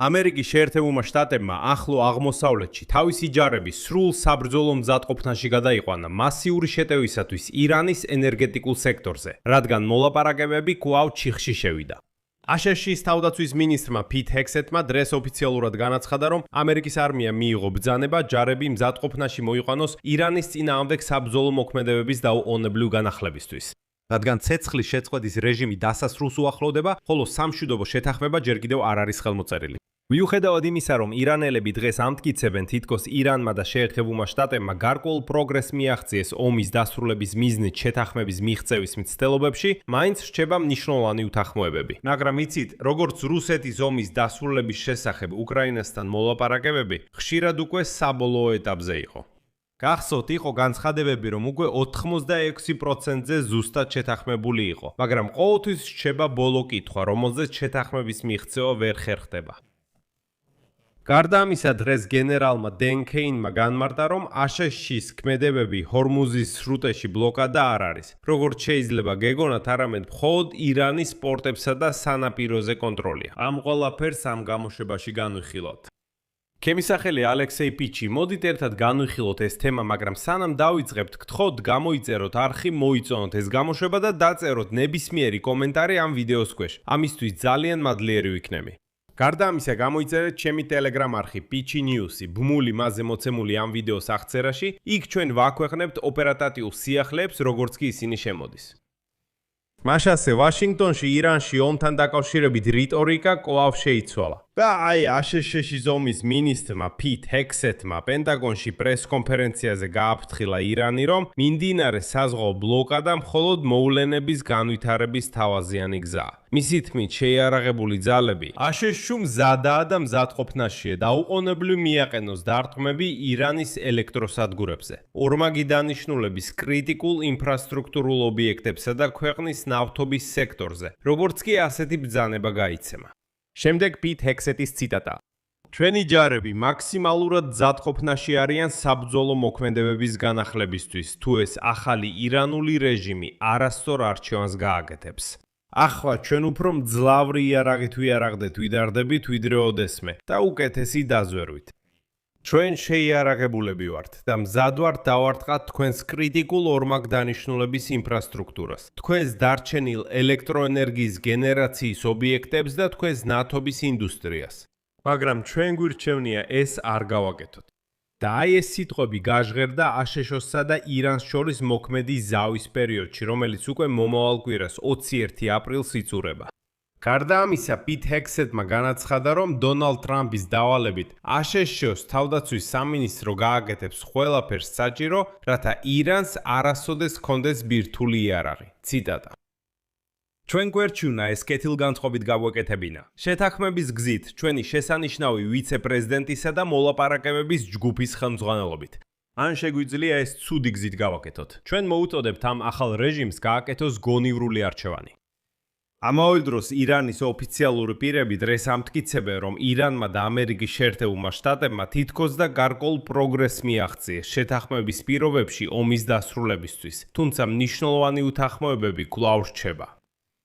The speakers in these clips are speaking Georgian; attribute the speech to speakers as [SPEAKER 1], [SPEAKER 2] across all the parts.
[SPEAKER 1] ამერიკის შეერთებულმა შტატებმა ახლო აღმოსავლეთში თავისი ჯარები სრულ საბრძოლო მზადყოფნაში გადაიყვანა მასიური შეტევისათვის ირანის ენერგეტიკულ სექტორზე, რადგან მოლაპარაკებები კვლავ ჩიხში შევიდა. აშშ-ის თავდაცვის მინისტრმა პიტ ჰექსეტმა დღეს ოფიციალურად განაცხადა, რომ ამერიკის არმია მიიღო ბრძანება ჯარები მზადყოფნაში მოიყვანოს ირანის წინააღმდეგ საბრძოლო მოქმედებების დაუყოვნებლივ განახლებისთვის. რადგან ცეცხლის შეწყვეტის რეჟიმი დასასრულს უახლოვდება, ხოლო სამშვიდობო შეთანხმება ჯერ კიდევ არ არის ხელმოწერილი. მიუხედავად იმისა, რომ ირანელები დღეს ამტკიცებენ, თითქოს ირანმა და შეერთებულმა შტატებმა გარკვეულ პროგრესს მიაღწიეს ომის დასრულების მიზნით შეთანხმების მიღწევის მცდელობებში, მაინც რჩება მნიშვნელოვანი უთანხმოებები. მაგრამ იცით, როგორც რუსეთის ომის დასრულების შესახებ უკრაინასთან მოლაპარაკებები ხშირად უკვე საბოლოო ეტაპზე იყო. გახსოვთ, იყო განცხადებები, რომ უკვე 86%-ზე ზუსტად შეთანხმებული იყო, მაგრამ ყოველთვის რჩება ბოლო კითხვა, რომელზეც შეთანხმების მიღწევა ვერ ხერხდება. გარდა ამისა, დღეს გენერალმა დენ კეინმა განმარტა, რომ აშშ-ის ქმედებები ჰორმუზის სრუტეში ბლოკადა არ არის, როგორც შეიძლება გეგონათ, არამედ მხოლოდ ირანის პორტებსა და სანაპიროზე კონტროლია. ამ ყველაფერს ამ გამოშვებაში განვიხილავთ. ქემისახელი ალექსეი პიჩი, მოდით ერთად განვიხილოთ ეს თემა, მაგრამ სანამ დავიწყებთ, გთხოვთ გამოიწეროთ არხი, მოიწონოთ ეს გამოშვება და დაწეროთ ნებისმიერი კომენტარი ამ ვიდეოს ქვეშ. ამისთვის ძალიან მადლიერი ვიქნები. გარდა ამისა, გამოიწერეთ ჩემი Telegram არხი Pichi News-ი, ბმული მასზე მოცემული ამ ვიდეოს აღწერაში, იქ ჩვენ ვაქვეყნებთ ოპერატიულ სიახლეებს, როგორც კი ისინი შემოდის. მაშასე ვაშინგტონში ირანში ომთან დაკავშირებით რიტორიკა კვლავ შეიცვალა. და აი აშშ-ის ომის მინისტრმა პიტ ჰექსეტმა პენტაგონში პრესკონფერენციაზე გააფრთხილა ირანი, რომ მიმდინარე საზღვაო ბლოკადა მხოლოდ მოვლენების განვითარების თავაზიანი გზაა. მისი თქმით, შეიარაღებული ძალები აშშ-ში მზადაა და მზადყოფნაშია დაუყოვნებლივ მიაყენოს დარტყმები ირანის ელექტროსადგურებზე, ორმაგი დანიშნულების კრიტიკულ ინფრასტრუქტურულ ობიექტებსა და ქვეყნის ნავთობის სექტორზე, როგორც კი ასეთი ბრძანება გაიცემა. შემდეგ პიტ ჰექსეტის ციტატა. ჩვენი ჯარები მაქსიმალურად მზადყოფნაში არიან საბრძოლო მოქმედებების განახლებისთვის, თუ ეს ახალი ირანული რეჟიმი არასწორ არჩევანს გააკეთებს. ახლა ჩვენ უფრო მძლავრი იარაღით ვიარაღდეთ ვიდარდებით ვიდრე ოდესმე და უკეთესი დაზვერვით. ჩვენ შეიარაღებულები ვართ და მზად ვართ დავარტყათ თქვენს კრიტიკულ ორმაგ დანიშნულების ინფრასტრუქტურას, თქვენს დარჩენილ ელექტროენერგიის გენერაციის ობიექტებს და თქვენს ნავთობის ინდუსტრიას. მაგრამ ჩვენ გვირჩევნია ეს არ გავაკეთოთ. და აი ეს სიტყვები გაჟღერდა აშშ-სა და ირანს შორის მოქმედი ზავის პერიოდში, რომელიც უკვე მომავალ კვირას 21 აპრილს იწურება. გარდა ამისა, პიტ ჰექსეტმა განაცხადა, რომ დონალდ ტრამპის დავალებით აშშ-ს თავდაცვის სამინისტრო გააკეთებს ყველაფერს საჭირო, რათა ირანს არასოდეს ჰქონდეს ბირთვული იარაღი. ციტატა. ჩვენ გვერჩივნა ეს კეთილგანწყობით გავაკეთებინა. შეთანხმების გზით ჩვენი შესანიშნავი ვიცე-პრეზიდენტისა და მოლაპარაკებების ჯგუფის ხელმძღვანელობით. ან შეგვიძლია ეს ცუდი გზით გავაკეთოთ. ჩვენ მოუწოდებთ ამ ახალ რეჟიმს გააკეთოს გონივრული არჩევანი. ამავე დროს ირანის ოფიციალური პირები დღეს ამტკიცებენ, რომ ირანმა და ამერიკის შეერთებულმა შტატებმა თითქოს და გარკვეულ პროგრესს მიაღწიეს შეთანხმების პირობებში ომის დასრულებისთვის, თუმცა მნიშვნელოვანი უთანხმოებები კვლავ რჩება.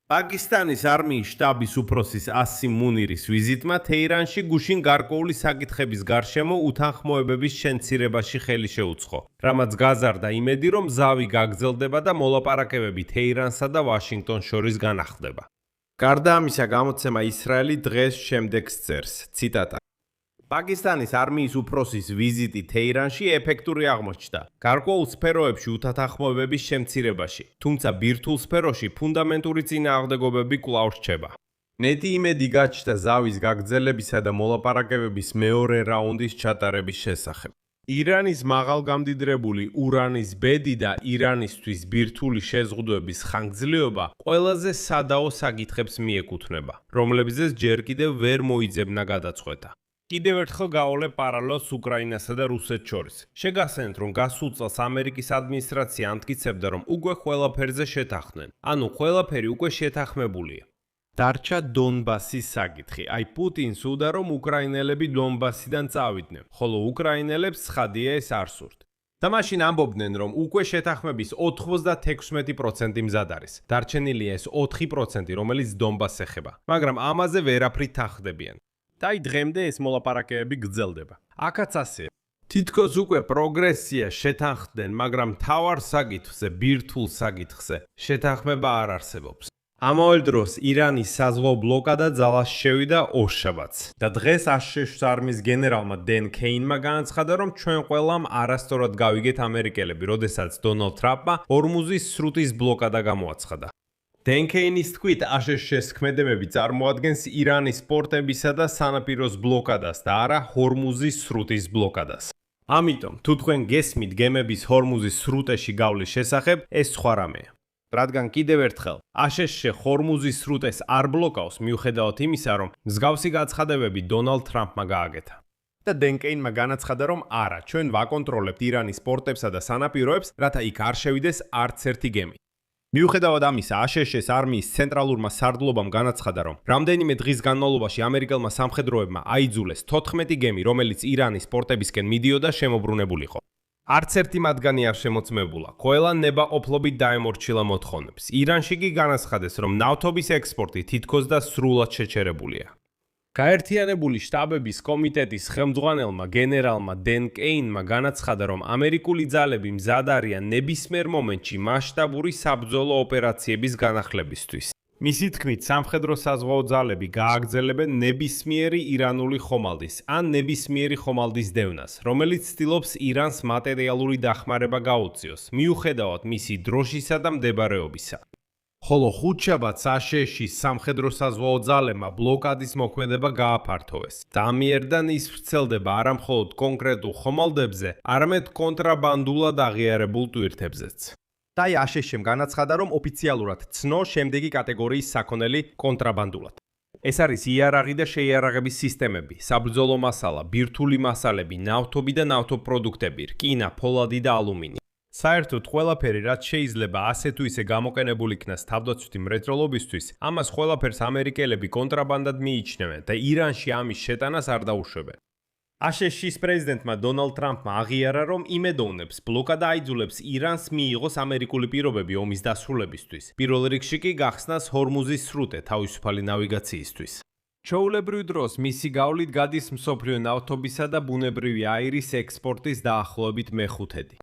[SPEAKER 1] პაკისტანის არმიის შტაბის უფროსის ასიმ მუნირის ვიზიტმა თეირანში გუშინ გარკვეული საკითხების გარშემო უთანხმოებების შემცირებაში ხელი შეუწყო, რამაც გაზარდა იმედი, რომ ზავი გაგრძელდება და მოლაპარაკებები თეირანსა და ვაშინგტონს შორის განახლდება. გარდა ამისა, გამოცემა ისრაელი დღეს შემდეგს წერს, ციტატა. პაკისტანის არმიის უფროსის ვიზიტი თეირანში ეფექტური აღმოჩნდა, გარკვეულ სფეროებში უთანხმოებების შემცირებაში, თუმცა ბირთვულ სფეროში ფუნდამენტური წინააღმდეგობები კვლავ რჩება. ნეტი იმედი გაჩნდა ზავის გაგრძელებისა და მოლაპარაკებების მეორე რაუნდის ჩატარების შესახებ. ირანის მაღალგამდიდრებული ურანის ბედი და ირანისთვის ბირთვული შეზღუდვების ხანგრძლივობა ყველაზე სადაო საკითხებს მიეკუთვნება, რომლებზეც ჯერ კიდევ ვერ მოიძებნა გადაწყვეტა. კიდევ ერთხელ გავავლე პარალელს უკრაინასა და რუსეთს შორის. შეგახსენეთ, რომ გასულ წელს ამერიკის ადმინისტრაცია ამტკიცებდა, რომ უკვე ყველაფერზე შეთანხმდნენ, ანუ ყველაფერი უკვე შეთანხმებულია. დარჩა დონბასის საკითხი. აი პუტინს უდა, რომ უკრაინელები დონბასიდან წავიდნენ, ხოლო უკრაინელებს ცხადია ეს არ სურთ. და მაშინ ამბობდნენ, რომ უკვე შეთანხმების 96% მზად არის. დარჩენილია ეს 4%, რომელიც დონბასს ეხება, მაგრამ ამაზე ვერაფრით თანხმდებიან. და დღემდე ეს მოლაპარაკებები გრძელდება. აქაც ასეა. თითქოს უკვე პროგრესია შეთანხმდნენ, მაგრამ მთავარ საკითხზე, ბირთვულ საკითხზე შეთანხმება არ არსებობს. ამავე დროს ირანის საზღვაო ბლოკადა ძალას შევიდა ორშაბათს და დღეს აშშ არმიის გენერალმა დენ კეინმა განაცხადა, რომ ჩვენ ყველამ არასწორად გავიგეთ ამერიკელები, როდესაც დონალდ ტრამპმა ორმუზის სრუტის ბლოკადა გამოაცხადა. დენ კეინის თქმით, აშშ-ის ქმედებები წარმოადგენს ირანის პორტებისა და სანაპიროს ბლოკადას და არა ჰორმუზის სრუტის ბლოკადას. ამიტომ, თუ თქვენ გესმით გემების ჰორმუზის სრუტეში გავლის შესახებ, ეს სხვა რამეა. რადგან კიდევ ერთხელ, აშშ ჰორმუზის სრუტეს არ ბლოკავს, მიუხედავად იმისა, რომ მსგავსი გაცხადებები დონალდ ტრამპმა გააკეთა. და დენ კეინმა განაცხადა, რომ არა, ჩვენ ვაკონტროლებთ ირანის პორტებსა და სანაპიროებს, რათა იქ არ შევიდეს არც ერთი გემი. მიუხედავად ამისა, აშშ-ის არმიის ცენტრალურმა სარდლობამ განაცხადა, რომ რამდენიმე დღის განმავლობაში ამერიკელმა სამხედროებმა აიძულეს 14 გემი, რომელიც ირანის პორტებისკენ მიდიოდა, შემოbrunებულიყო. არც ერთი მათგანი არ შემოწმებულა. ყველა ნებაყოფლობით დაემორჩილა მოთხოვნებს. ირანში კი განაცხადეს, რომ ნავთობის ექსპორტი თითქოს და სრულად შეჩერებულია. გაერთიანებული შტაბების კომიტეტის ხელმძღვანელმა გენერალმა დენ კეინმა განაცხადა, რომ ამერიკული ძალები მზად არიან ნებისმიერ მომენტში მასშტაბური საბრძოლო ოპერაციების განახლებისთვის. მისი თქმით, სამხედრო საზღვაო ძალები გააგრძელებენ ნებისმიერი ირანული ხომალდის ან ნებისმიერი ხომალდის დევნას, რომელიც ცდილობს ირანს მატერიალური დახმარება გაუწიოს, მიუხედავად მისი დროშისა და მდებარეობისა. ხოლო ხუთშაბათს აშშ-ის სამხედრო საზღვაო ძალებმა ბლოკადის მოქმედება გააფართოვეს. დამიერდან ის ვრცელდება არა მხოლოდ კონკრეტულ ხომალდებზე, არამედ კონტრაბანდულად აღიარებულ ტვირთებზეც. და აშშ-მ განაცხადა, რომ ოფიციალურად ცნო შემდეგი კატეგორიის საქონელი კონტრაბანდულად. ეს არის იარაღი და შეიარაღების სისტემები, საბრძოლო მასალა, ბირთვული მასალები, ნავთობი და ნავთობპროდუქტები, რკინა, ფოლადი და ალუმინი. საერთოდ ყველაფერი, რაც შეიძლება ასე თუ ისე გამოყენებულ იქნას თავდაცვითი მრეწველობისთვის, ამას ყველაფერს ამერიკელები კონტრაბანდად მიიჩნევენ და ირანში ამის შეტანას არ დაუშვებენ. აშშ-ის პრეზიდენტმა დონალდ ტრამპმა აღიარა, რომ იმედოვნებს ბლოკადა აიძულებს ირანს მიიღოს ამერიკული პირობები ომის დასრულებისთვის. პირველ რიგში კი გახსნას ჰორმუზის სრუტე თავისუფალი ნავიგაციისთვის. ჩვეულებრივ დროს მისი გავლით გადის მსოფლიო ნავთობისა და ბუნებრივი აირის ექსპორტის დაახლოებით მეხუთედი.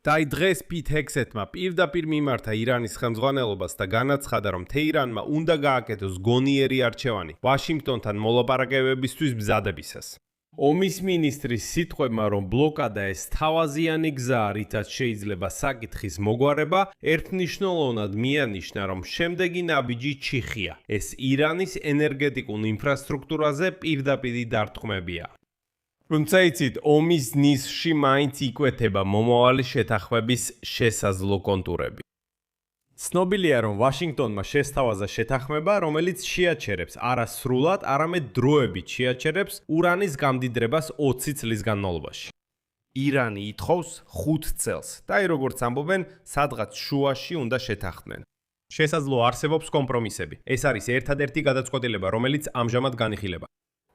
[SPEAKER 1] და დღეს პიტ ჰექსეტმა პირდაპირ მიმართა ირანის ხელმძღვანელობას და განაცხადა, რომ თეირანმა უნდა გააკეთოს გონიერი არჩევანი ვაშინგტონთან მოლაპარაკებებისთვის მზადებისას. ომის მინისტრის სიტყვებმა, რომ ბლოკადა ეს თავაზიანი გზაა, რითაც შეიძლება საკითხის მოგვარება, ერთნიშნულოვნად მიანიშნა, რომ შემდეგი ნაბიჯი ჩიხია. ეს ირანის ენერგეტიკულ ინფრასტრუქტურაზე პირდაპირი დარტყმებია. თუმცა იცით, ომის ნისში მაინც იკვეთება მომავალი შეთანხმების შესაძლო კონტურები. ცნობილია, რომ ვაშინგტონმა შესთავაზა შეთანხმება, რომელიც შეაჩერებს არა სრულად, არამედ დროებით შეაჩერებს ურანის გამდიდრებას 20 წლის განმავლობაში. ირანი ითხოვს 5 წელს და როგორც ამბობენ, სადღაც შუაში უნდა შეთანხმდნენ. შესაძლო არსებობს კომპრომისები. ეს არის ერთადერთი გადაწყვეტილება, რომელიც ამჟამად განიხილება.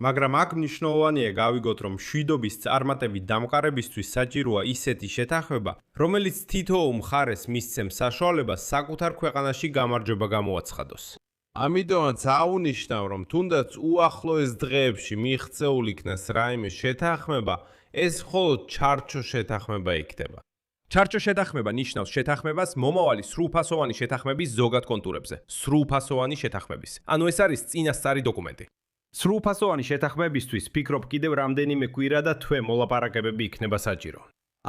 [SPEAKER 1] მაგრამ აქ მნიშვნელოვანია გავიგოთ, რომ მშვიდობის წარმატებით დამყარებისთვის საჭიროა ისეთი შეთანხმება, რომელიც თითოეულ მხარეს მისცემს საშუალებას საკუთარ ქვეყანაში გამარჯვება გამოაცხადოს. ამიტომაც აუნიშნავ, რომ თუნდაც უახლოეს დღეებში მიღწეულ იქნას რაიმე შეთანხმება, ეს მხოლოდ ჩარჩო შეთანხმება იქნება. ჩარჩო შეთანხმება ნიშნავს შეთანხმებას მომავალი სრულფასოვანი შეთანხმების ზოგად კონტურებზე. სრულფასოვანი შეთანხმების. ანუ ეს არის წინასწარი დოკუმენტი. სრულფასოვანი შეთანხმებისთვის ფიქრობ კიდევ რამდენიმე კვირა და თვე მოლაპარაკებები იქნება საჭირო.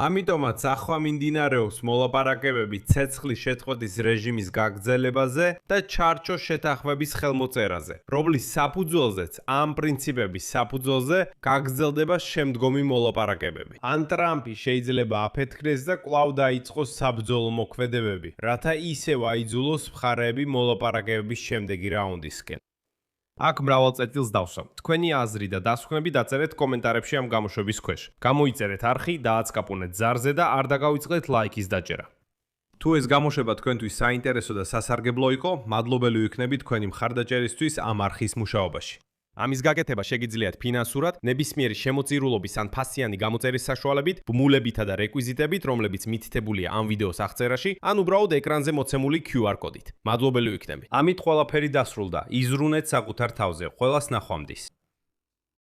[SPEAKER 1] ამიტომაც ახლა მიმდინარეობს მოლაპარაკებები ცეცხლის შეწყვეტის რეჟიმის გაგრძელებაზე და ჩარჩო შეთანხმების ხელმოწერაზე, რომლის საფუძველზეც ამ პრინციპების საფუძველზე გაგრძელდება შემდგომი მოლაპარაკებები. ან ტრამპი შეიძლება აფეთქრეს და კვლავ დაიწყოს საბრძოლო მოქმედებები, რათა ისევ აიძულოს მხარეები მოლაპარაკებების შემდეგი რაუნდისკენ. აქ მრავალ წერტილს დავსვამ. თქვენი აზრი და დასკვნები დაწერეთ კომენტარებში ამ გამოშვების ქვეშ. გამოიწერეთ არხი, დააცკაპუნეთ ზარზე და არ დაგავიწყდეთ ლაიქის დაჭერა. თუ ეს გამოშვება თქვენთვის საინტერესო და სასარგებლო იყო, მადლობელი ვიქნები თქვენი მხარდაჭერისთვის ამ არხის მუშაობაში. ამის გაკეთება შეგიძლიათ ფინანსურად, ნებისმიერი შემოწირულობის ან ფასიანი გამოწერის საშუალებით, ბმულებითა და რეკვიზიტებით, რომლებიც მითითებულია ამ ვიდეოს აღწერაში, ან უბრალოდ ეკრანზე მოცემული QR კოდით. მადლობელი ვიქნები. ამით ყველაფერი დასრულდა. იზრუნეთ საკუთარ თავზე. ყველას ნახვამდის.